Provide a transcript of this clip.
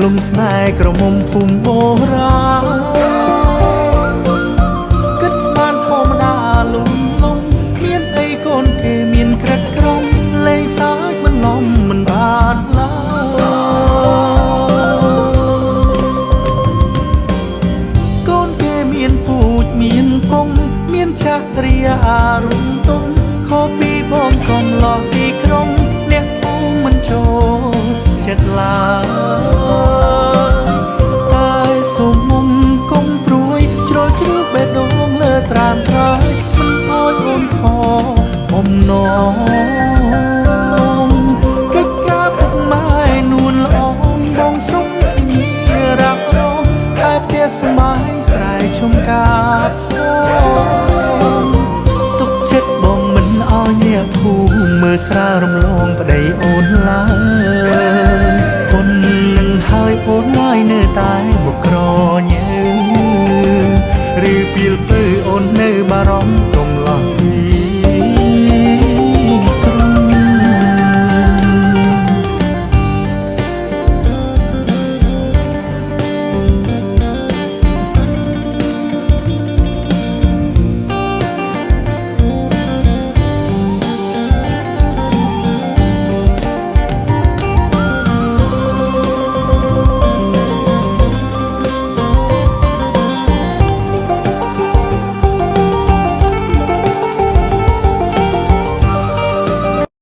លំស្នេហ៍ក្រមុំភូមិបុរាណគិតស្មានធម្មតាលំលំមានអីកូនគេមានក្រិតក្រំលេងសើចមិនលំមិនបានឡើយកូនគេមានពូជមានពងមានចាស់រីអារុំទុំខុសពីបងកំឡោះទីក្រុងអ្នកភូមិមិនចូលចិត្តឡើយតែសុំមុំកុំព្រួយជ្រុលជ្រួបបេះដូងលើត្រានត្រើយមិនអោយអូនខបំណងកិច្ចការពុកម៉ែនួនល្អបងសុំធានាรักរងតែផ្ទះស្មាយស្រែឈុំការទុកចិត្តបងមិនអោយអ្នកភូមិមើលស្រារំលងប្តីអូនឡើយអូននឹងហើយអូនឡើយនៅតែមកក្រញើឬពីលពើអូននៅបារម្ភ